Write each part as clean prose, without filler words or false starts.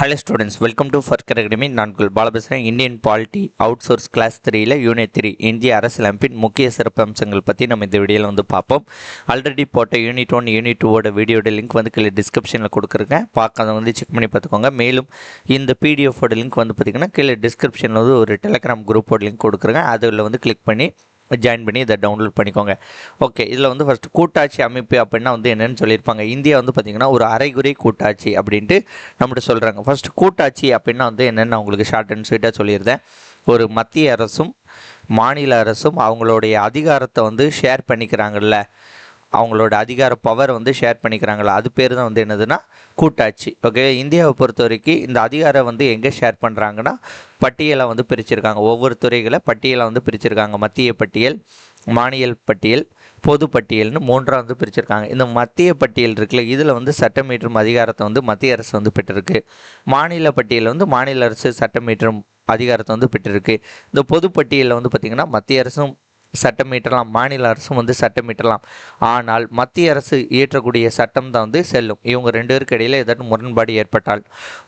Hello students, welcome to ஃபர்கர் academy. நான் உங்கள் பாலபேசுகிறேன். Indian polity outsource class 3 unit 3 இந்திய அரசியலமைப்பின் முக்கிய சிறப்பு அம்சங்கள் பற்றி நம்ம இந்த வீடியோவில் பார்ப்போம். ஆல்ரெடி போட்ட யூனிட் 1 யூனிட் 2 வீடியோட லிங்க் கீழே டிஸ்கிரிப்ஷனில் கொடுக்குறேன். அதை செக் பண்ணி பார்த்துக்கோங்க. மேலும் இந்த பிடிஎஃபோட லிங்க் பார்த்திங்கன்னா கீழே டிஸ்கிரிப்ஷனில் ஒரு டெலிகிராம் குரூப்போட லிங்க் கொடுக்குறேன். அதில் கிளிக் பண்ணி ஜாயின் பண்ணி இதை டவுன்லோட் பண்ணிக்கோங்க. ஓகே, இதில் ஃபஸ்ட்டு கூட்டாட்சி அமைப்பு அப்படின்னா என்னென்னு சொல்லியிருப்பாங்க. இந்தியா பார்த்திங்கன்னா ஒரு அரைகுறை கூட்டாட்சி அப்படின்ட்டு நம்மகிட்ட சொல்கிறாங்க. ஃபஸ்ட்டு கூட்டாட்சி அப்படின்னா என்னென்னு நான் உங்களுக்கு ஷார்ட் அண்ட் ஸ்வீட்டாக சொல்லியிருந்தேன். ஒரு மத்திய அரசும் மாநில அரசும் அவங்களுடைய அதிகாரத்தை ஷேர் பண்ணிக்கிறாங்கல்ல, அவங்களோட அதிகார பவர் ஷேர் பண்ணிக்கிறாங்களா, அது பேர் தான் என்னதுன்னா கூட்டாட்சி. ஓகே, இந்தியாவை பொறுத்த வரைக்கும் இந்த அதிகாரம் எங்கே ஷேர் பண்ணுறாங்கன்னா பட்டியலை பிரிச்சிருக்காங்க. ஒவ்வொரு துறைகளை பட்டியலை பிரிச்சிருக்காங்க. மத்திய பட்டியல், மாநில பட்டியல், பொது பட்டியல்னு மூன்றாக பிரிச்சிருக்காங்க. இந்த மத்திய பட்டியல் இருக்குல்ல, இதில் சட்டமீற்றும் அதிகாரத்தை மத்திய அரசு பெற்றிருக்கு. மாநில பட்டியல் மாநில அரசு சட்டமீற்றும் அதிகாரத்தை பெற்றிருக்கு. இந்த பொது பட்டியலில் பார்த்திங்கன்னா மத்திய அரசும் சட்டமீட்டலாம், மாநில அரசும் சட்டமீட்டலாம். ஆனால் மத்திய அரசு இயற்றக்கூடிய சட்டம் தான் செல்லும். இவங்க ரெண்டு பேருக்கு இடையில ஏதாவது முரண்பாடு ஏற்பட்டால்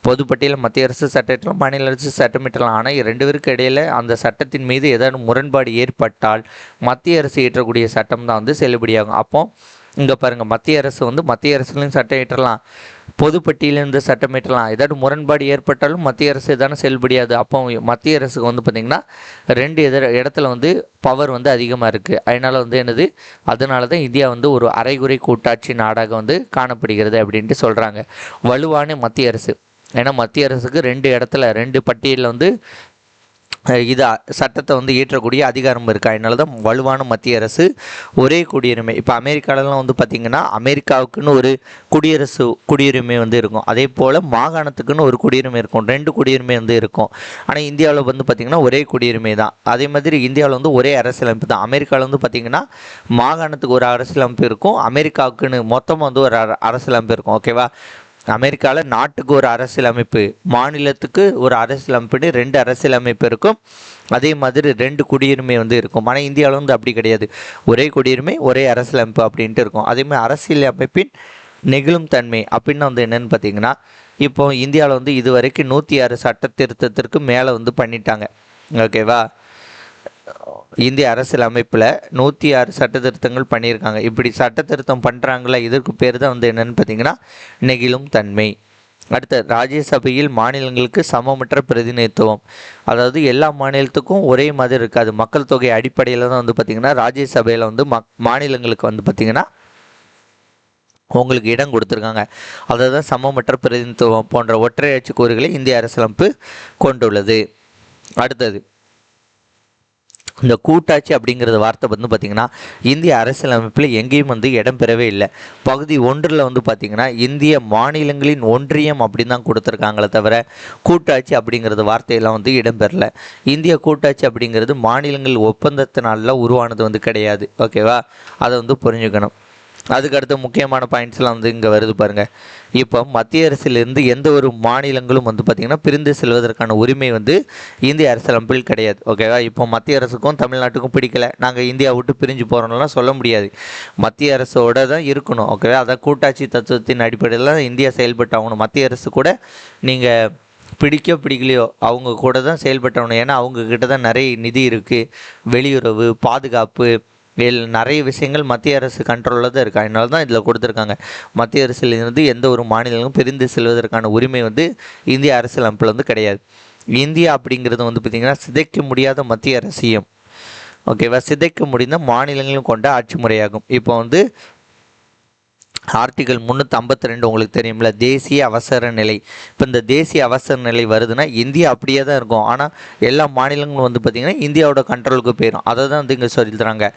பொதுப்பட்டியலில் மத்திய அரசு சட்டமிட்டலாம், மாநில அரசு சட்டமிட்டலாம். ஆனால் ரெண்டு பேருக்கு இடையில அந்த சட்டத்தின் மீது ஏதாவது முரண்பாடு ஏற்பட்டால் மத்திய அரசு இயற்றக்கூடிய சட்டம் தான் செல்லுபடியாகும். அப்போ இங்கே பாருங்கள், மத்திய அரசு மத்திய அரசுலையும் சட்டம் இயற்றலாம், பொதுப்பட்டியலிருந்து சட்டம் இயற்றலாம். ஏதாவது முரண்பாடு ஏற்பட்டாலும் மத்திய அரசு தானே செல்லுபடியாது. அப்போ மத்திய அரசுக்கு பார்த்திங்கன்னா ரெண்டு இடத்துல பவர் அதிகமாக இருக்குது. அதனால் என்னது, அதனால தான் இந்தியா ஒரு அரைகுறை கூட்டாட்சி நாடாக காணப்படுகிறது அப்படின்ட்டு சொல்கிறாங்க. வலுவான மத்திய அரசு, ஏன்னா மத்திய அரசுக்கு ரெண்டு இடத்துல ரெண்டு பட்டியலில் இது சட்டத்தை இயற்றக்கூடிய அதிகாரம் இருக்குது. அதனால தான் வலுவான மத்திய அரசு. ஒரே குடியுரிமை, இப்போ அமெரிக்காலலாம் பார்த்திங்கன்னா அமெரிக்காவுக்குன்னு ஒரு குடியுரிமை இருக்கும். அதே போல் மாகாணத்துக்குன்னு ஒரு குடியுரிமை இருக்கும். ரெண்டு குடியுரிமை இருக்கும். ஆனால் இந்தியாவில் பார்த்திங்கன்னா ஒரே குடியுரிமை தான். அதே மாதிரி இந்தியாவில் ஒரே அரசியலமைப்பு தான். அமெரிக்காவில் பார்த்திங்கன்னா மாகாணத்துக்கு ஒரு அரசியலமைப்பு இருக்கும், அமெரிக்காவுக்குன்னு மொத்தமாக ஒரு அரசியலமைப்பு இருக்கும். ஓகேவா, அமெரிக்காவில் நாட்டுக்கு ஒரு அரசியலமைப்பு, மாநிலத்துக்கு ஒரு அரசியலமைப்புன்னு ரெண்டு அரசியலமைப்பு இருக்கும். அதே மாதிரி ரெண்டு குடியுரிமை இருக்கும். ஆனால் இந்தியாவில் அப்படி கிடையாது. ஒரே குடியுரிமை, ஒரே அரசியலமைப்பு அப்படின்ட்டு இருக்கும். அதே மாதிரி அரசியல் அமைப்பின் நெகிழும் தன்மை அப்படின்னு என்னென்னு பார்த்தீங்கன்னா, இப்போ இந்தியாவில் இது வரைக்கும் 106 சட்ட திருத்தத்திற்கு மேலே பண்ணிட்டாங்க. ஓகேவா, இந்திய அரசியல் அமைப்பில் 106 சட்ட திருத்தங்கள் பண்ணியிருக்காங்க. இப்படி சட்ட திருத்தம் பண்ணுறாங்களா, இதற்கு பேர் தான் என்னென்னு பார்த்தீங்கன்னா நெகிழும் தன்மை. அடுத்த, ராஜ்யசபையில் மாநிலங்களுக்கு சமமற்ற பிரதிநிதித்துவம். அதாவது எல்லா மாநிலத்துக்கும் ஒரே மாதிரி இருக்காது. மக்கள் தொகை அடிப்படையில் தான் பார்த்திங்கன்னா ராஜ்யசபையில் மாநிலங்களுக்கு பார்த்திங்கன்னா உங்களுக்கு இடம் கொடுத்துருக்காங்க. அதாவது சமமற்ற பிரதிநிதித்துவம் போன்ற ஒற்றையாட்சி கூறுகளை இந்திய அரசியலமைப்பு கொண்டுள்ளது. அடுத்தது, இந்த கூட்டாட்சி அப்படிங்கிறது வார்த்தை பார்த்திங்கன்னா இந்திய அரசியலமைப்பில் எங்கேயும் இடம் பெறவே இல்லை. பகுதி 1 பார்த்திங்கன்னா இந்திய மாநிலங்களின் ஒன்றியம் அப்படின்னு தான் கொடுத்துருக்காங்களே தவிர கூட்டாட்சி அப்படிங்கிறது வார்த்தையெல்லாம் இடம் பெறல. இந்திய கூட்டாட்சி அப்படிங்கிறது மாநிலங்கள் ஒப்பந்தத்தினால உருவானது கிடையாது. ஓகேவா, அதை புரிஞ்சுக்கணும். அதுக்கடுத்த முக்கியமான பாயிண்ட்ஸ்லாம் இங்கே வருது பாருங்கள். இப்போ மத்திய அரசிலிருந்து எந்த ஒரு மாநிலங்களும் பார்த்திங்கன்னா பிரிந்து செல்வதற்கான உரிமை இந்திய அரசியலமைப்பில் கிடையாது. ஓகேவா, இப்போ மத்திய அரசுக்கும் தமிழ்நாட்டுக்கும் பிடிக்கல, நாங்கள் இந்தியா விட்டு பிரிஞ்சு போகிறோம்லாம் சொல்ல முடியாது. மத்திய அரசோட தான் இருக்கணும். ஓகேவா, அதை கூட்டாட்சி தத்துவத்தின் அடிப்படையில் தான் இந்தியா செயல்பட்டாகணும். மத்திய அரசு கூட நீங்கள் பிடிக்கலையோ அவங்க கூட தான் செயல்பட்டாகணும். ஏன்னா அவங்கக்கிட்ட தான் நிறைய நிதி இருக்குது, வெளியுறவு, பாதுகாப்பு, நிறைய விஷயங்கள் மத்திய அரசு கண்ட்ரோலில் தான் இருக்குது. அதனால தான் இதில் கொடுத்துருக்காங்க. மத்திய அரசிலிருந்து எந்த ஒரு மாநிலங்களும் பிரிந்து செல்வதற்கான உரிமை இந்திய அரசியலமைப்பில் கிடையாது. இந்தியா அப்படிங்கிறது பார்த்திங்கன்னா சிதைக்க முடியாத மத்திய அரசியம், ஓகேவா, சிதைக்க முடிந்த மாநிலங்களும் கொண்ட ஆட்சி முறையாகும். இப்போ ஆர்டிகல் 352 உங்களுக்கு தெரியும்ல, தேசிய அவசர நிலை. இப்போ இந்த தேசிய அவசர நிலை வருதுன்னா இந்தியா அப்படியே தான் இருக்கும். ஆனால் எல்லா மாநிலங்களும் பார்த்திங்கன்னா இந்தியாவோட கண்ட்ரோலுக்கு போயிடும். அதை தான் இங்கே சொல்லித்தராங்க.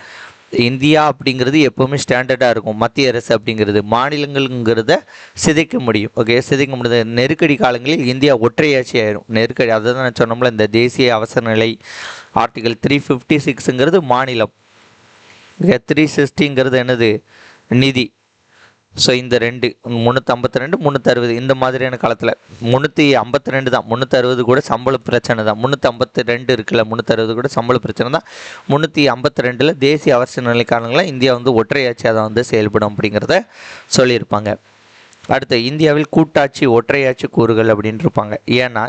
இந்தியா அப்படிங்கிறது எப்போவுமே ஸ்டாண்டர்டாக இருக்கும். மத்திய அரசு அப்படிங்கிறது மாநிலங்கள்ங்கிறத சிதைக்க முடியும். ஓகே, சிதைக்க முடியாது. நெருக்கடி காலங்களில் இந்தியா ஒற்றையாட்சி ஆயிரும். நெருக்கடி, அதை தான் நான் சொன்னோம்ல, இந்த தேசிய அவசர நிலை. ஆர்டிகல் 356ங்கிறது மாநிலம், 360ங்கிறது என்னது, நிதி. ஸோ இந்த 352 360 இந்த மாதிரியான காலத்தில் 352 தான். 360 கூட சம்பள பிரச்சனை தான். 352 இருக்குல்ல, 360 கூட சம்பள பிரச்சனை தான். 352 தேசிய அவசர நிலை காலங்களில் இந்தியா ஒற்றையாட்சியாக தான் செயல்படும் அப்படிங்கிறத சொல்லியிருப்பாங்க. அடுத்து இந்தியாவில் கூட்டாட்சி ஒற்றையாட்சி கூறுகள் அப்படின்னு இருப்பாங்க. ஏன்னா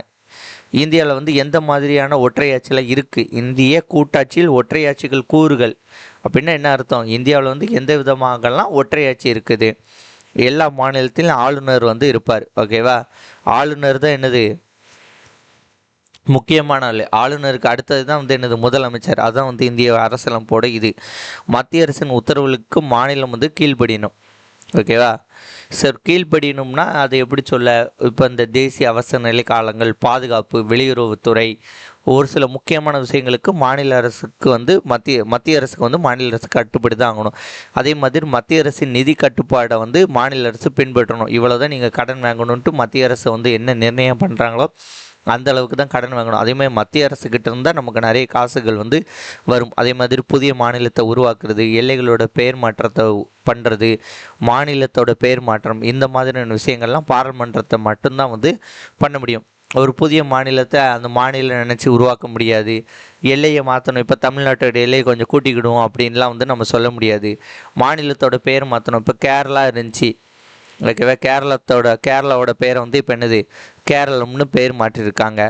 இந்தியாவில் வந்து எந்த மாதிரியான ஒற்றையாட்சியில் இருக்குது, இந்திய கூட்டாட்சியில் ஒற்றையாட்சிகள் கூறுகள் அப்படின்னா என்ன அர்த்தம், இந்தியாவில் வந்து எந்த விதமாகலாம் ஒற்றையாட்சி இருக்குது, எல்லா மாநிலத்திலும் ஆளுநர் வந்து இருப்பார். ஓகேவா, ஆளுநர் தான் என்னது முக்கியமான ஆள். ஆளுநருக்கு அடுத்தது தான் வந்து என்னது முதலமைச்சர். அதுதான் வந்து இந்திய அரசியலமைப்போட இது. மத்திய அரசின் உத்தரவுகளுக்கு மாநிலம் வந்து கீழ்ப்படியணும். ஓகேவா சார், கீழ்ப்படியணும்னா அது எப்படி சொல்ல, இப்போ இந்த தேசிய அவசர நிலை காலங்கள், பாதுகாப்பு, வெளியுறவுத்துறை, ஒரு சில முக்கியமான விஷயங்களுக்கு மாநில அரசுக்கு வந்து மத்திய அரசுக்கு வந்து மாநில அரசு கட்டுப்படி தான் ஆகணும். அதே மாதிரி மத்திய அரசின் நிதி கட்டுப்பாடை வந்து மாநில அரசு பின்பற்றணும். இவ்வளோதான் நீங்கள் கடன் வாங்கணுன்ட்டு மத்திய அரசு வந்து என்ன நிர்ணயம் பண்ணுறாங்களோ அந்த அளவுக்கு தான் கடன் வாங்கணும். அதேமாதிரி மத்திய அரசுக்கிட்ட இருந்தால் நமக்கு நிறைய காசுகள் வந்து வரும். அதே மாதிரி புதிய மாநிலத்தை உருவாக்குறது, எல்லைகளோட பெயர் மாற்றத்தை பண்ணுறது, மாநிலத்தோட பெயர் மாற்றம், இந்த மாதிரியான விஷயங்கள்லாம் பாராளுமன்றத்தை மட்டும்தான் வந்து பண்ண முடியும். ஒரு புதிய மாநிலத்தை அந்த மாநிலம் நினச்சி உருவாக்க முடியாது. எல்லையை மாற்றணும், இப்போ தமிழ்நாட்டோட எல்லையை கொஞ்சம் கூட்டிக்கிடுவோம் அப்படின்லாம் வந்து நம்ம சொல்ல முடியாது. மாநிலத்தோட பெயர் மாற்றணும், இப்போ கேரளா இருந்துச்சு. ஓகேவா, கேரளாவோட பேரை வந்து இப்போ என்னது கேரளம்னு பேர் மாற்றிருக்காங்க.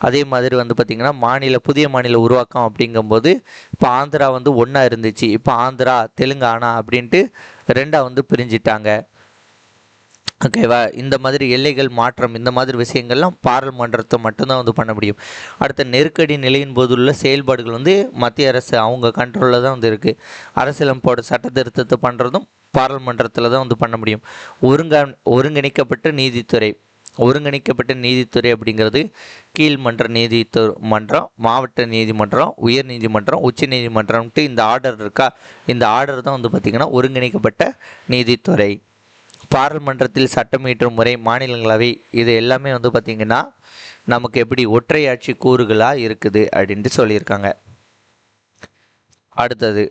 அதே மாதிரி வந்து பார்த்திங்கன்னா புதிய மாநில உருவாக்கம் அப்படிங்கும்போது இப்போ ஆந்திரா வந்து ஒன்றா இருந்துச்சு, இப்போ ஆந்திரா தெலுங்கானா அப்படின்ட்டு ரெண்டாக வந்து பிரிஞ்சிட்டாங்க. ஓகேவா, இந்த மாதிரி எல்லைகள் மாற்றம், இந்த மாதிரி விஷயங்கள்லாம் பாராளுமன்றத்தை மட்டும்தான் வந்து பண்ண முடியும். அடுத்த நெருக்கடி நிலையின் போது உள்ள செயல்பாடுகள் வந்து மத்திய அரசு அவங்க கண்ட்ரோலில் தான் வந்து இருக்குது. அரசியலமைப்போட சட்ட திருத்தத்தை பண்ணுறதும் பாராளுமன்றத்தில் தான் வந்து பண்ண முடியும். ஒருங்கிணைக்கப்பட்ட நீதித்துறை அப்படிங்கிறது கீழ்மன்ற நீதிமன்றம், மாவட்ட நீதிமன்றம், உயர் நீதிமன்றம், உச்ச நீதிமன்றம்ட்டு இந்த ஆர்டர் இருக்கா, இந்த ஆர்டர் தான் வந்து பார்த்திங்கன்னா ஒருங்கிணைக்கப்பட்ட நீதித்துறை. பாராளுமன்றத்தில் சட்டம் இயற்றும் முறை, மாநிலங்களவை, இது எல்லாமே வந்து பார்த்திங்கன்னா நமக்கு எப்படி ஒற்றையாட்சி கூறுகளாக இருக்குது அப்படின்ட்டு சொல்லியிருக்காங்க. அடுத்தது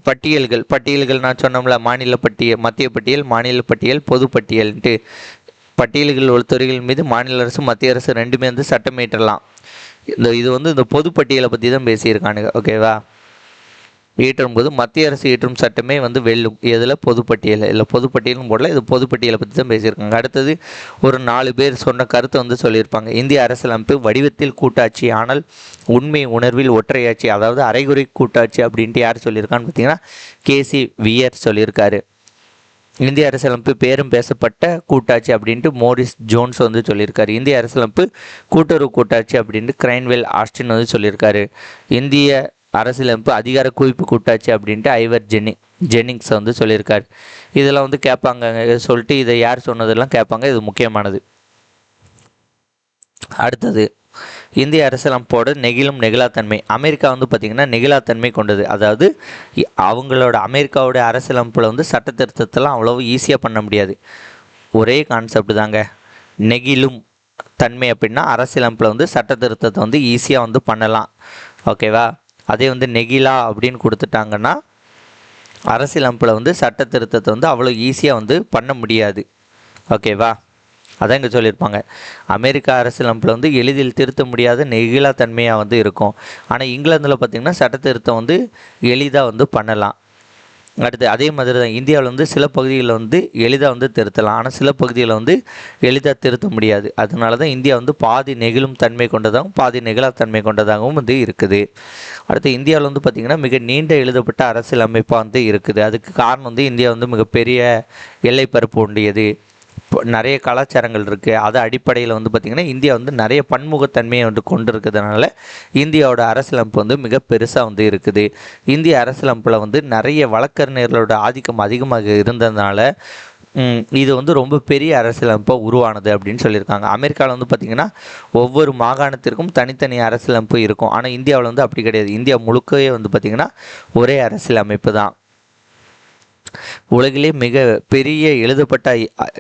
பட்டியல்கள் நான் சொன்னோம்ல, மத்திய பட்டியல், மாநில பட்டியல், பொது பட்டியல்ன்ட்டு. பட்டியல்கள் ஒரு துறைகள் மீது மாநில அரசு மத்திய அரசு ரெண்டுமே வந்து சட்டம் இயற்றலாம். இது வந்து இந்த பொது பட்டியலை பற்றி தான் பேசியிருக்கானுங்க. ஓகேவா, இயற்றும் போது மத்திய அரசு இயற்றும் சட்டமே வந்து வெல்லும். இதில் பொதுப்பட்டியல் இல்லை, பொதுப்பட்டியலும் போடல, இது பொதுப்பட்டியலை பற்றி தான் பேசியிருக்காங்க. அடுத்தது ஒரு 4 பேர் சொன்ன கருத்தை வந்து சொல்லியிருப்பாங்க. இந்திய அரசியலமைப்பு வடிவத்தில் கூட்டாட்சி, ஆனால் உண்மை உணர்வில் ஒற்றையாட்சி, அதாவது அரைகுறை கூட்டாட்சி அப்படின்ட்டு யார் சொல்லியிருக்கான்னு பார்த்தீங்கன்னா கேசி வியர் சொல்லியிருக்காரு. இந்திய அரசியலமைப்பு பேரும் பேசப்பட்ட கூட்டாட்சி அப்படின்ட்டு மோரிஸ் ஜோன்ஸ் வந்து சொல்லியிருக்காரு. இந்திய அரசியலமைப்பு கூட்டுறவு கூட்டாட்சி அப்படின்ட்டு கிரைன்வெல் ஆஸ்டின் வந்து சொல்லியிருக்காரு. இந்திய அரசியலமைப்பு அதிகார குவிப்பு கூட்டாட்சி அப்படின்ட்டு ஐவர் ஜென்னிங்ஸ் வந்து சொல்லியிருக்காரு. இதெல்லாம் வந்து கேட்பாங்க சொல்லிட்டு இதை யார் சொன்னதெல்லாம் கேட்பாங்க, இது முக்கியமானது. அடுத்தது இந்திய அரசியலமைப்போட நெகிழாத்தன்மை. அமெரிக்கா வந்து பார்த்திங்கன்னா நெகிழாத்தன்மை கொண்டது. அதாவது அமெரிக்காவோட அரசியலமைப்பில் வந்து சட்ட திருத்தத்தெல்லாம் அவ்வளோ ஈஸியாக பண்ண முடியாது. ஒரே கான்செப்ட் தாங்க, நெகிழும் தன்மை அப்படின்னா அரசியலமைப்பில் வந்து சட்ட திருத்தத்தை வந்து ஈஸியாக வந்து பண்ணலாம். ஓகேவா, அதே வந்து நெகிழா அப்படின்னு கொடுத்துட்டாங்கன்னா அரசியலமைப்பில் வந்து சட்ட திருத்தத்தை வந்து அவ்வளோ ஈஸியாக வந்து பண்ண முடியாது. ஓகேவா, அதான் இங்கே சொல்லியிருப்பாங்க. அமெரிக்கா அரசியலமைப்பில் வந்து எளிதில் திருத்த முடியாத நெகிழாத்தன்மையாக வந்து இருக்கும். ஆனால் இங்கிலாந்தில் பார்த்திங்கன்னா சட்ட திருத்தம் வந்து எளிதாக வந்து பண்ணலாம். அடுத்து அதே மாதிரி தான் இந்தியாவில் வந்து சில பகுதிகளில் வந்து எளிதாக வந்து திருத்தலாம், ஆனால் சில பகுதிகளில் வந்து எளிதாக திருத்த முடியாது. அதனால தான் இந்தியா வந்து பாதி நெகிழும் தன்மை கொண்டதாகவும் பாதி நெகிழாத்தன்மை கொண்டதாகவும் வந்து இருக்குது. அடுத்து இந்தியாவில் வந்து பார்த்திங்கன்னா மிக நீண்ட எழுதப்பட்ட அரசியல் அமைப்பாக வந்து இருக்குது. அதுக்கு காரணம் வந்து இந்தியா வந்து மிகப்பெரிய எல்லைப்பரப்பு உடையது, நிறைய கலாச்சாரங்கள் இருக்குது. அது அடிப்படையில் வந்து பார்த்திங்கன்னா இந்தியா வந்து நிறைய பன்முகத்தன்மையை வந்து கொண்டு இருக்கிறதுனால இந்தியாவோட அரசியலமைப்பு வந்து மிக பெருசாக வந்து இருக்குது. இந்திய அரசியலமைப்பில் வந்து நிறைய வழக்கறிஞர்களோட ஆதிக்கம் அதிகமாக இருந்ததுனால இது வந்து ரொம்ப பெரிய அரசியலமைப்பாக உருவானது அப்படின்னு சொல்லியிருக்காங்க. அமெரிக்காவில் வந்து பார்த்திங்கன்னா ஒவ்வொரு மாகாணத்திற்கும் தனித்தனி அரசியலமைப்பு இருக்கும். ஆனால் இந்தியாவில் வந்து அப்படி கிடையாது. இந்தியா முழுக்கவே வந்து பார்த்திங்கன்னா ஒரே அரசியலமைப்பு தான். உலகிலே மிக பெரிய எழுதப்பட்ட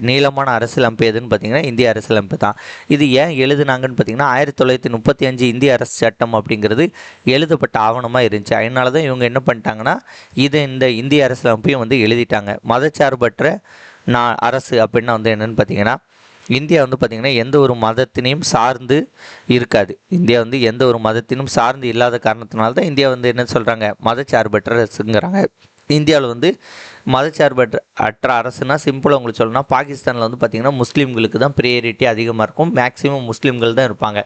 நீளமான அரசியலமைப்பு எதுன்னு பார்த்தீங்கன்னா இந்திய அரசியலமைப்பு தான். இது ஏன் எழுதுனாங்கன்னு பார்த்தீங்கன்னா 1935 இந்திய அரசு சட்டம் அப்படிங்கிறது எழுதப்பட்ட ஆவணமாக இருந்துச்சு. அதனால தான் இவங்க என்ன பண்ணிட்டாங்கன்னா இந்த இந்திய அரசியலமைப்பையும் வந்து எழுதிட்டாங்க. மதச்சார்பற்ற அரசு அப்படின்னா வந்து என்னென்னு பார்த்தீங்கன்னா இந்தியா வந்து பார்த்திங்கன்னா எந்த ஒரு மதத்தினையும் சார்ந்து இருக்காது. இந்தியா வந்து எந்த ஒரு மதத்தினும் சார்ந்து இல்லாத காரணத்தினால தான் இந்தியா வந்து என்ன சொல்கிறாங்க, மதச்சார்பற்ற அரசுங்கிறாங்க. இந்தியாவில் வந்து மதச்சார்பற்ற அரசுனா சிம்பிளாக உங்களுக்கு சொல்லணும்னா பாகிஸ்தானில் வந்து பார்த்திங்கன்னா முஸ்லீம்களுக்கு தான் ப்ரியாரிட்டி அதிகமாக இருக்கும், மேக்ஸிமம் முஸ்லீம்கள் தான் இருப்பாங்க.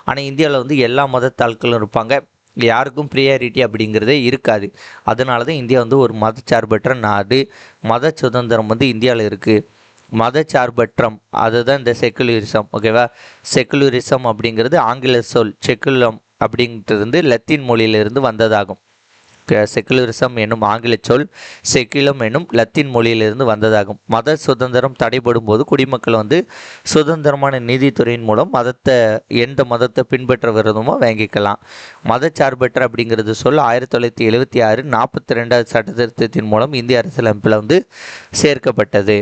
ஆனால் இந்தியாவில் வந்து எல்லா மதத்தாட்களும் இருப்பாங்க, யாருக்கும் ப்ரியாரிட்டி அப்படிங்கிறதே இருக்காது. அதனால தான் இந்தியா வந்து ஒரு மதச்சார்பற்ற நாடு. மத சுதந்திரம் வந்து இந்தியாவில் இருக்குது. மதச்சார்பற்றம் அதுதான் இந்த செக்குலரிசம். ஓகேவா, செக்குலரிசம் அப்படிங்கிறது ஆங்கில சொல் செக்குலம் அப்படிங்கிறது வந்து லத்தீன் மொழியிலிருந்து வந்ததாகும். செக்குலரிசம் என்னும் ஆங்கில சொல் செக்குலம் என்னும் லத்தீன் மொழியிலிருந்து வந்ததாகும். மத சுதந்திரம் தடைபடும் போது குடிமக்கள் வந்து சுதந்திரமான நீதித்துறையின் மூலம் எந்த மதத்தை பின்பற்ற விரோதமோ வாங்கிக்கலாம். மதச்சார்பற்ற அப்படிங்கிறது சொல் 1976 42வது சட்ட திருத்தத்தின் மூலம் இந்திய அரசியலமைப்பில் வந்து சேர்க்கப்பட்டது.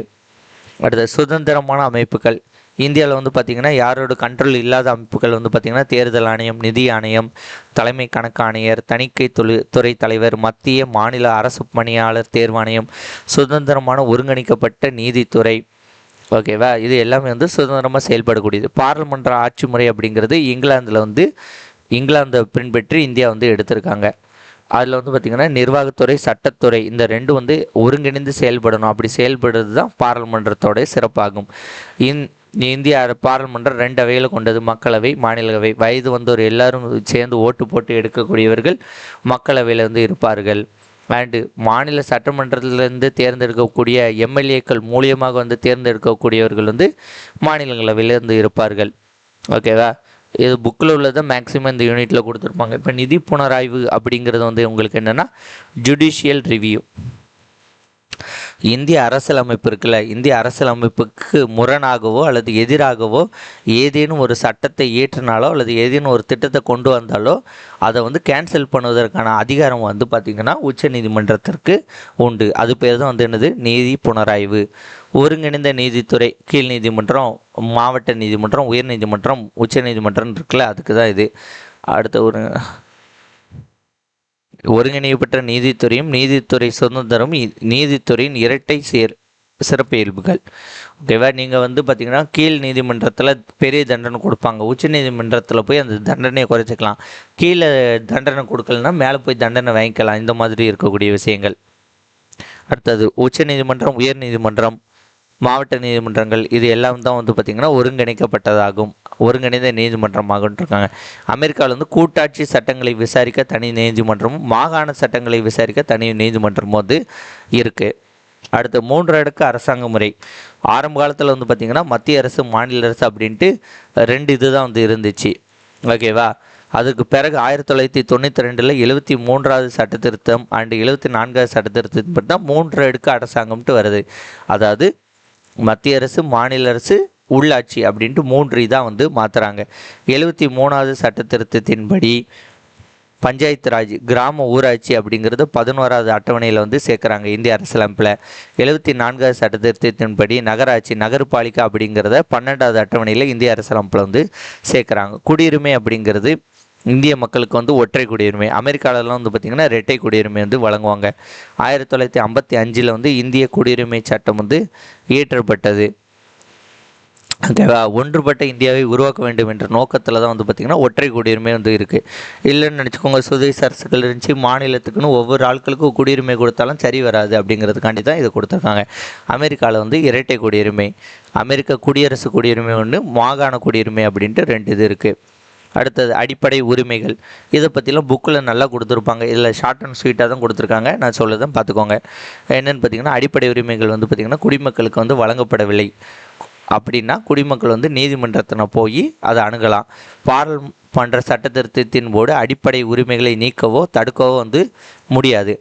அடுத்த சுதந்திரமான அமைப்புகள். இந்தியாவில் வந்து பார்த்திங்கன்னா யாரோட கண்ட்ரோல் இல்லாத அமைப்புகள் வந்து பார்த்திங்கன்னா தேர்தல் ஆணையம், நிதி ஆணையம், தலைமை கணக்கு ஆணையர், தணிக்கை துறை தலைவர், மத்திய மாநில அரசு பணியாளர் தேர்வாணையம், சுதந்திரமான ஒருங்கிணைக்கப்பட்ட நீதித்துறை. ஓகேவா, இது எல்லாமே வந்து சுதந்திரமாக செயல்படக்கூடியது. பாராளுமன்ற ஆட்சி முறை அப்படிங்கிறது இங்கிலாந்தை பின்பற்றி இந்தியா வந்து எடுத்திருக்காங்க. அதில் வந்து பார்த்திங்கன்னா நிர்வாகத்துறை, சட்டத்துறை இந்த ரெண்டும் வந்து ஒருங்கிணைந்து செயல்படணும். அப்படி செயல்படுறது தான் பாராளுமன்றத்தோடைய சிறப்பாகும். இந்திய பாராளுமன்றம் 2 அவைகளை கொண்டது, மக்களவை, மாநிலங்களவை. வயது வந்தோர் எல்லாரும் சேர்ந்து ஓட்டு போட்டு எடுக்கக்கூடியவர்கள் மக்களவையில் வந்து இருப்பார்கள். அண்டு மாநில சட்டமன்றத்திலிருந்து தேர்ந்தெடுக்கக்கூடிய எம்எல்ஏக்கள் மூலியமாக வந்து தேர்ந்தெடுக்கக்கூடியவர்கள் வந்து மாநிலங்களவையிலிருந்து இருப்பார்கள். ஓகேவா, இது புக்கில் உள்ளதை மேக்ஸிமம் இந்த யூனிட்டில் கொடுத்துருப்பாங்க. இப்போ நிதி புனராய்வு அப்படிங்கிறது வந்து உங்களுக்கு என்னென்னா ஜுடிஷியல் ரிவ்யூ. இந்திய அரசியலமைப்பு இருக்குல்ல, இந்திய அரசியலமைப்புக்கு முரணாகவோ அல்லது எதிராகவோ ஏதேனும் ஒரு சட்டத்தை இயற்றினாலோ அல்லது ஏதேனும் ஒரு திட்டத்தை கொண்டு வந்தாலோ அதை வந்து கேன்சல் பண்ணுவதற்கான அதிகாரம் வந்து பார்த்திங்கன்னா உச்ச நீதிமன்றத்திற்கு உண்டு. அது பேர் தான் வந்து என்னது, நீதி புனராய்வு. ஒருங்கிணைந்த நீதித்துறை, கீழ் நீதிமன்றம், மாவட்ட நீதிமன்றம், உயர் நீதிமன்றம், உச்ச நீதிமன்றம் இருக்குல்ல, அதுக்கு தான் இது. அடுத்த ஒருங்கிணைக்கப்பட்ட நீதித்துறையும் நீதித்துறை சுதந்திரம் நீதித்துறையின் இரட்டை சிறப்பியல்புகள். ஓகேவா, நீங்கள் வந்து பார்த்தீங்கன்னா கீழ் நீதிமன்றத்தில் பெரிய தண்டனை கொடுப்பாங்க, உச்ச நீதிமன்றத்தில் போய் அந்த தண்டனையை குறைச்சிக்கலாம். கீழே தண்டனை கொடுக்கலன்னா மேலே போய் தண்டனை வாங்கிக்கலாம். இந்த மாதிரி இருக்கக்கூடிய விஷயங்கள். அடுத்தது உச்ச நீதிமன்றம், உயர் நீதிமன்றம், மாவட்ட நீதிமன்றங்கள் இது எல்லாம் தான் வந்து பார்த்திங்கன்னா ஒருங்கிணைக்கப்பட்டதாகும், ஒருங்கிணைந்த நீதிமன்றமாகும் இருக்காங்க. அமெரிக்காவில் வந்து கூட்டாட்சி சட்டங்களை விசாரிக்க தனி நீதிமன்றமும் மாகாண சட்டங்களை விசாரிக்க தனி நீதிமன்றமும் வந்து இருக்குது. அடுத்து 3 அடுக்கு அரசாங்க முறை. ஆரம்ப காலத்தில் வந்து பார்த்திங்கன்னா மத்திய அரசு, மாநில அரசு அப்படின்ட்டு 2 இது தான் வந்து இருந்துச்சு. ஓகேவா, அதுக்கு பிறகு 1992 73வது சட்ட திருத்தம் அண்டு 74வது சட்ட திருத்தத்தின் படி தான் 3 அடுக்கு அரசாங்கம்ட்டு வருது. அதாவது மத்திய அரசு, மாநில அரசு, உள்ளாட்சி அப்படின்ட்டு 3 இதாக வந்து மாற்றுறாங்க. 73வது சட்ட திருத்தத்தின்படி பஞ்சாயத்து ராஜ், கிராம ஊராட்சி அப்படிங்கிறது 11வது அட்டவணையில் வந்து சேர்க்குறாங்க இந்திய அரசியலமைப்பில். 74வது சட்ட திருத்தத்தின்படி நகராட்சி, நகர்பாலிகா அப்படிங்கிறத 12வது அட்டவணையில் இந்திய அரசியலமைப்பில் வந்து சேர்க்குறாங்க. குடியுரிமை அப்படிங்கிறது இந்திய மக்களுக்கு வந்து ஒற்றை குடியுரிமை. அமெரிக்காவிலலாம் வந்து பார்த்திங்கன்னா இரட்டை குடியுரிமை வந்து வழங்குவாங்க. 1955 வந்து இந்திய குடியுரிமை சட்டம் வந்து இயற்றப்பட்டது. ஓகேவா, ஒன்றுபட்ட இந்தியாவை உருவாக்க வேண்டும் என்ற நோக்கத்தில் தான் வந்து பார்த்திங்கன்னா ஒற்றை குடியுரிமை வந்து இருக்குது. இல்லைன்னு நினச்சிக்கோங்க, சுதேச அரசுகள் இருந்துச்சு, மாநிலத்துக்குன்னு ஒவ்வொரு ஆட்களுக்கும் குடியுரிமை கொடுத்தாலும் சரி வராது அப்படிங்கிறதுக்காண்டி தான் இதை கொடுத்துருக்காங்க. அமெரிக்காவில் வந்து இரட்டை குடியுரிமை, அமெரிக்க குடியரசு குடியுரிமை ஒன்று, மாகாண குடியுரிமை அப்படின்ட்டு 2 இது இருக்குது. அடுத்தது அடிப்படை உரிமைகள். இதை பற்றிலாம் புக்கில் நல்லா கொடுத்துருப்பாங்க, இதில் ஷார்ட் அண்ட் ஸ்வீட்டாக தான் கொடுத்துருக்காங்க, நான் சொல்லதான் பார்த்துக்கோங்க. என்னென்னு பார்த்திங்கன்னா அடிப்படை உரிமைகள் வந்து பார்த்திங்கன்னா குடிமக்களுக்கு வந்து வழங்கப்படவில்லை அப்படின்னா குடிமக்கள் வந்து நீதிமன்றத்தின போய் அதை அணுகலாம். பாராளுமன்ற சட்ட திருத்தத்தின் போது அடிப்படை உரிமைகளை நீக்கவோ தடுக்கவோ வந்து முடியாது.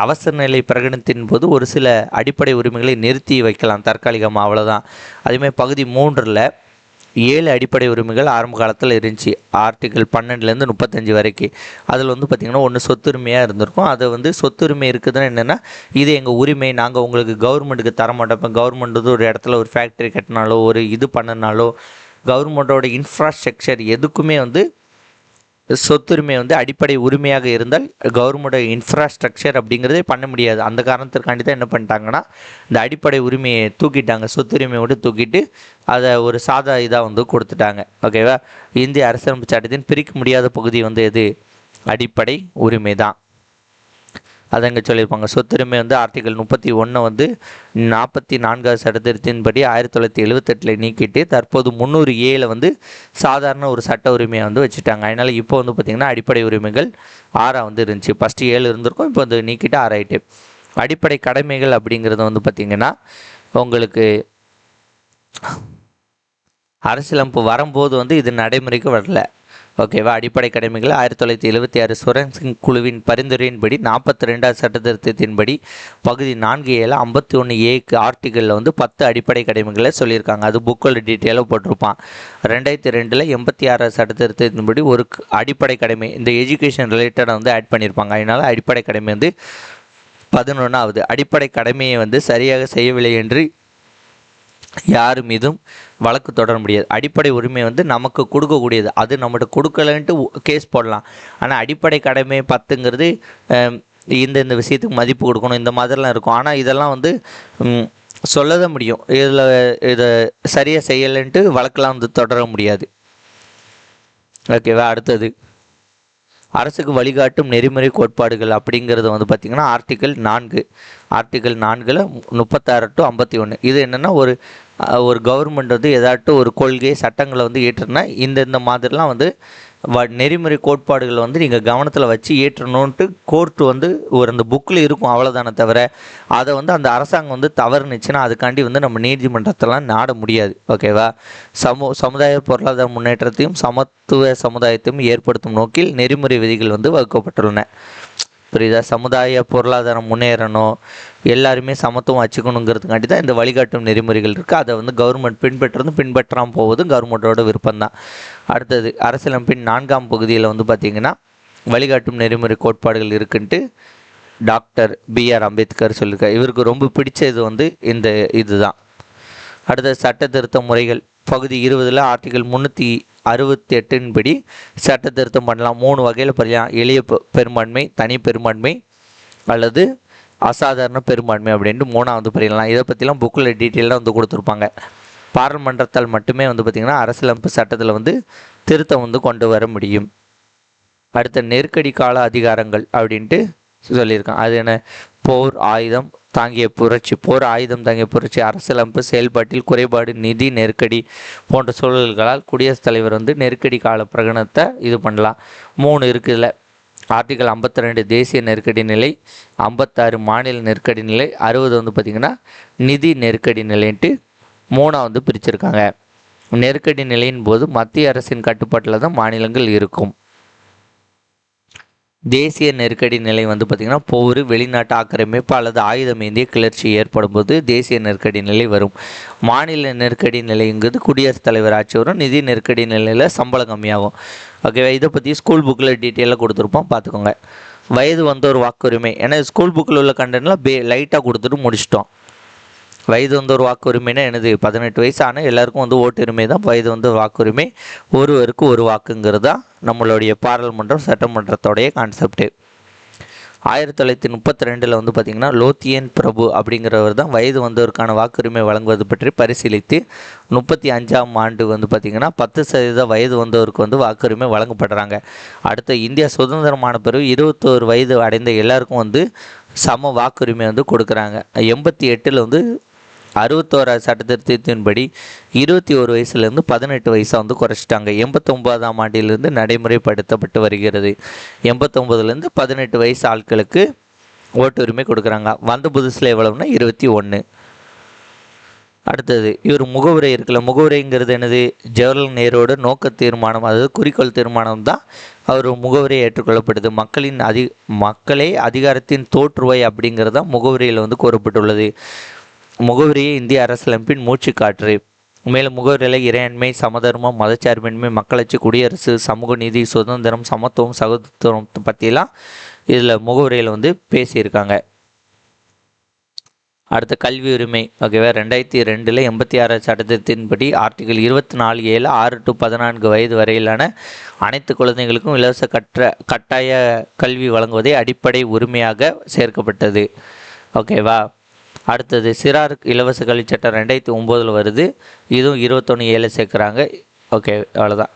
அவசர நிலை பிரகடனத்தின் போது ஒரு சில அடிப்படை உரிமைகளை நிறுத்தி வைக்கலாம் தற்காலிகமாக, அவ்வளோதான். அதேமாதிரி பகுதி 3ல் 7 அடிப்படை உரிமைகள் ஆரம்ப காலத்தில் இருந்துச்சு, ஆர்டிகிள் 12லேருந்து 35 வரைக்கும். அதில் வந்து பார்த்திங்கன்னா ஒன்று சொத்துரிமையாக இருந்திருக்கும். அதை வந்து சொத்துரிமை இருக்குதுன்னு என்னென்னா, இது எங்கள் உரிமை, நாங்கள் உங்களுக்கு கவர்மெண்ட்டுக்கு தரமாட்டோம். இப்போ கவர்மெண்ட் வந்து ஒரு இடத்துல ஒரு ஃபேக்ட்ரி கட்டினாலோ ஒரு இது பண்ணினாலோ கவர்மெண்ட்டோட இன்ஃப்ராஸ்ட்ரக்சர் எதுக்குமே வந்து சொத்துரிமை வந்து அடிப்படை உரிமையாக இருந்தால் கவர்மெண்ட் இன்ஃப்ராஸ்ட்ரக்சர் அப்படிங்கிறதே பண்ண முடியாது. அந்த காரணத்திற்காண்டி தான் என்ன பண்ணிட்டாங்கன்னா இந்த அடிப்படை உரிமையை தூக்கிட்டாங்க, சொத்துரிமையோடு தூக்கிட்டு அதை ஒரு சாதா இதாக வந்து கொடுத்துட்டாங்க. ஓகேவா, இந்திய அரசியலமைப்பு சட்டத்தின் பிரிக்க முடியாத பகுதி வந்து எது, அடிப்படை உரிமை தான். அதை இங்கே சொல்லியிருப்பாங்க. சொத்துரிமை வந்து ஆர்டிகல் 31 வந்து 44வது சட்டத்திருத்தின்படி 1978 நீக்கிட்டு தற்போது 300A வந்து சாதாரண ஒரு சட்ட உரிமையை வந்து வச்சுட்டாங்க. அதனால் இப்போ வந்து பார்த்திங்கன்னா அடிப்படை உரிமைகள் 6 வந்து இருந்துச்சு. ஃபஸ்ட்டு 7 இருந்திருக்கும், இப்போ வந்து நீக்கிட்டு 6 ஆகிட்டு. அடிப்படை கடமைகள் அப்படிங்கிறது வந்து பார்த்திங்கன்னா உங்களுக்கு அரசியலமைப்பு வரும்போது வந்து இது நடைமுறைக்கு வரல. ஓகேவா? அடிப்படை கடமைகள் 1976 சுரன் சிங் குழுவின் பரிந்துரையின்படி 42வது சட்டத்திருத்தத்தின்படி பகுதி 4A 51A ஆர்டிகளில் வந்து 10 அடிப்படை கடமைகளை சொல்லியிருக்காங்க. அது புக்கில் டீட்டெயிலாக போட்டிருப்பான். 2002 86வது சட்டத்திருத்தத்தின்படி ஒரு அடிப்படை கடமை இந்த எஜுகேஷன் ரிலேட்டடாக வந்து ஆட் பண்ணியிருப்பாங்க. அதனால் அடிப்படை கடமை வந்து 11வது. அடிப்படை கடமையை வந்து சரியாக செய்யவில்லை என்று யார் மீதும் வழக்கு தொடர முடியாது. அடிப்படை உரிமை வந்து நமக்கு கொடுக்கக்கூடியது, அது நம்மகிட்ட கொடுக்கலன்ட்டு கேஸ் போடலாம். ஆனால் அடிப்படை கடமை 10ங்கிறது இந்த விஷயத்துக்கு மதிப்பு கொடுக்கணும், இந்த மாதிரிலாம் இருக்கும். ஆனால் இதெல்லாம் வந்து சொல்லதான் முடியும், இதை சரியாக செய்யலைன்ட்டு வழக்கெல்லாம் வந்து தொடர முடியாது. ஓகேவா? அடுத்தது அரசுக்கு வழிகாட்டும் நெறிமுறை கோட்பாடுகள் அப்படிங்கிறது வந்து பார்த்திங்கன்னா ஆர்டிகல் 4 36 to 51. இது என்னென்னா ஒரு கவர்மெண்ட் வந்து ஏதாட்டும் ஒரு கொள்கை சட்டங்களை வந்து ஏற்றுனா இந்த மாதிரிலாம் வந்து நெறிமுறை கோட்பாடுகள் வந்து நீங்கள் கவனத்தில் வச்சு ஏற்றணுன்ட்டு கோர்ட்டு வந்து அந்த புக்கில் இருக்கும், அவ்வளோதானே தவிர அதை வந்து அந்த அரசாங்கம் வந்து தவறுனுச்சுன்னா அதுக்காண்டி வந்து நம்ம நீதிமன்றத்தெல்லாம் நாட முடியாது. ஓகேவா? சமுதாய பொருளாதார முன்னேற்றத்தையும் சமத்துவ சமுதாயத்தையும் ஏற்படுத்தும் நோக்கில் நெறிமுறை விதிகள் வந்து வகுக்கப்பட்டுள்ளன. புரியுதா? சமுதாய பொருளாதாரம் முன்னேறணும், எல்லாருமே சமத்துவம் வச்சுக்கணுங்கிறதுக்காண்டி தான் இந்த வழிகாட்டும் நெறிமுறைகள் இருக்குது. அதை வந்து கவர்மெண்ட் பின்பற்றாமல் போவதும் கவர்மெண்ட்டோட விருப்பம்தான். அடுத்தது அரசியலமைப்பின் 4ஆம் பகுதியில் வந்து பார்த்திங்கன்னா வழிகாட்டும் நெறிமுறை கோட்பாடுகள் இருக்குன்ட்டு டாக்டர் BR அம்பேத்கர் சொல்லியிருக்கார். இவருக்கு ரொம்ப பிடிச்சது வந்து இதுதான். அடுத்தது சட்ட திருத்த முறைகள் பகுதி 20 ஆர்டிகல் 368 படி சட்ட திருத்தம் பண்ணலாம். 3 வகையில் பண்ணலாம். எளிய பெரும்பான்மை, தனி பெரும்பான்மை அல்லது அசாதாரண பெரும்பான்மை அப்படின்ட்டு 3ஆவது பிரிக்கலாம். இதை பற்றிலாம் புக்கில் டீட்டெயிலாக வந்து கொடுத்துருப்பாங்க. பாராளுமன்றத்தால் மட்டுமே வந்து பார்த்திங்கன்னா அரசியலமைப்பு சட்டத்தில் வந்து திருத்தம் வந்து கொண்டு வர முடியும். அடுத்த நெருக்கடி கால அதிகாரங்கள் அப்படின்ட்டு சொல்லியிருக்காங்க. அது என்ன? போர் ஆயுதம் தாங்கிய புரட்சி, அரசியலமைப்பு செயல்பாட்டில் குறைபாடு, நிதி நெருக்கடி போன்ற சூழல்களால் குடியரசுத் தலைவர் வந்து நெருக்கடி கால பிரகடனத்தை இது பண்ணலாம். 3 இருக்குதுல. ஆர்டிகல் 52 தேசிய நெருக்கடி நிலை, 56 மாநில நெருக்கடி நிலை, 60 வந்து பார்த்திங்கன்னா நிதி நெருக்கடி நிலைன்ட்டு 3 வந்து பிரிச்சிருக்காங்க. நெருக்கடி நிலையின் போது மத்திய அரசின் கட்டுப்பாட்டில் தான் மாநிலங்கள் இருக்கும். தேசிய நெருக்கடி நிலை வந்து பார்த்திங்கன்னா போர், வெளிநாட்டு ஆக்கிரமிப்பு அல்லது ஆயுதமேந்திய கிளர்ச்சி ஏற்படும் போது தேசிய நெருக்கடி நிலை வரும். மாநில நெருக்கடி நிலைங்கிறது குடியரசுத் தலைவர் ஆட்சி வரும். நிதி நெருக்கடி நிலையில் சம்பளம் கம்மியாகும். ஓகேவா? இதை பற்றி ஸ்கூல் புக்கில் டீட்டெயிலாக கொடுத்துருப்போம், பார்த்துக்கோங்க. வயது வந்தோர் வாக்குரிமை, ஏன்னா ஸ்கூல் புக்கில் உள்ள கண்டென்ட்லாம் லைட்டாக கொடுத்துட்டு முடிச்சிட்டோம். வயது வந்தோர் வாக்குரிமைனா என்னது? 18 வயசு ஆனால் எல்லாருக்கும் வந்து ஓட்டுரிமை தான் வயது வந்தோர் வாக்குரிமை. ஒருவருக்கு ஒரு வாக்குங்கிறது தான் நம்மளுடைய பாராளுமன்றம் சட்டமன்றத்தோடைய கான்செப்டு. 1932 வந்து பார்த்திங்கன்னா லோத்தியன் பிரபு அப்படிங்கிறவர் தான் வயது வந்தோருக்கான வாக்குரிமை வழங்குவது பற்றி பரிசீலித்து 35ஆம் ஆண்டு வந்து பார்த்திங்கன்னா 10% வயது வந்தோருக்கு வந்து வாக்குரிமை வழங்கப்படுறாங்க. அடுத்த இந்தியா சுதந்திரமான பிறகு 21 வயது அடைந்த எல்லாருக்கும் வந்து சம வாக்குரிமை வந்து கொடுக்குறாங்க. 88 வந்து 61வது சட்டத்திருத்தத்தின்படி 21 வயசுலேருந்து 18 வயசாக வந்து குறைச்சிட்டாங்க. 89ஆம் ஆண்டிலிருந்து நடைமுறைப்படுத்தப்பட்டு வருகிறது. 89லேருந்து 18 வயசு ஆட்களுக்கு ஓட்டுரிமை கொடுக்குறாங்க. வந்த புதுசில் எவ்வளவுனா 21. அடுத்தது இவர் முகவுரை இருக்குல்ல, முகவுரைங்கிறது என்னது? ஜவஹர்லால் நேருவோட நோக்க தீர்மானம், அதாவது குறிக்கோள் தீர்மானம் தான் அவர் முகவுரை ஏற்றுக்கொள்ளப்படுது. மக்களே அதிகாரத்தின் தோற்றுவாய் அப்படிங்கிறது தான் முகவுரையில் வந்து கூறப்பட்டுள்ளது. முகவுரையை இந்திய அரசியலமைப்பின் மூச்சு காற்று. மேலும் முகவுரையில் இறையாண்மை, சமதர்மம், மதச்சார்பின்மை, மக்களாட்சி, குடியரசு, சமூக நீதி, சுதந்திரம், சமத்துவம், சகோதரத்துவம் பற்றிலாம் இதில் முகவுரையில் வந்து பேசியிருக்காங்க. அடுத்த கல்வி உரிமை. ஓகேவா? 2002 86 சட்டத்தின்படி ஆர்டிகல் 24(7) 6 to 14 வயது வரையிலான அனைத்து குழந்தைகளுக்கும் இலவச கட்டாய கல்வி வழங்குவதை அடிப்படை உரிமையாக சேர்க்கப்பட்டது. ஓகேவா? அடுத்தது சிறார் இலவச கல்வி சட்டம் 2009 வருது. இதுவும் 21(7) சேர்க்குறாங்க. ஓகே, அவ்வளோதான்.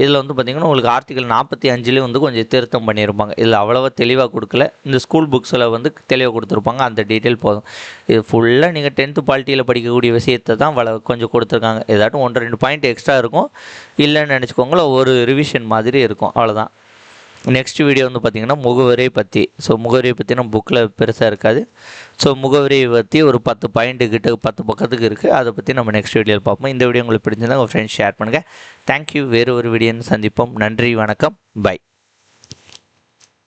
இதில் வந்து பார்த்திங்கன்னா உங்களுக்கு ஆர்டிகல் 45 வந்து கொஞ்சம் திருத்தம் பண்ணியிருப்பாங்க. இதில் அவ்வளோவா தெளிவாக கொடுக்கல. இந்த ஸ்கூல் புக்ஸில் வந்து தெளிவாக கொடுத்துருப்பாங்க. அந்த டீட்டெயில் போதும். இது ஃபுல்லாக நீங்கள் 10th பாலிட்டியில் படிக்கக்கூடிய விஷயத்தை தான் கொஞ்சம் கொடுத்துருக்காங்க. ஏதாட்டும் 1-2 பாயிண்ட் எக்ஸ்ட்ரா இருக்கும். இல்லைன்னு நினச்சிக்கோங்களேன், ஒரு ரிவிஷன் மாதிரி இருக்கும், அவ்வளோதான். நெக்ஸ்ட் வீடியோ வந்து பார்த்திங்கன்னா முகவரியை பற்றி. ஸோ முகவரியை பற்றி நம்ம புக்கில் பெருசாக இருக்காது. ஸோ முகவரியை பற்றி ஒரு 10 பாயிண்ட்டு கிட்ட 10 பக்கத்துக்கு இருக்குது. அதை பற்றி நம்ம நெக்ஸ்ட் வீடியோவில் பார்ப்போம். இந்த வீடியோ உங்களுக்கு பிடிச்சிருந்தா உங்கள் ஃப்ரெண்ட்ஸ் ஷேர் பண்ணுங்கள். தேங்க்யூ. வேறு ஒரு வீடியோன்னு சந்திப்போம். நன்றி, வணக்கம், பை.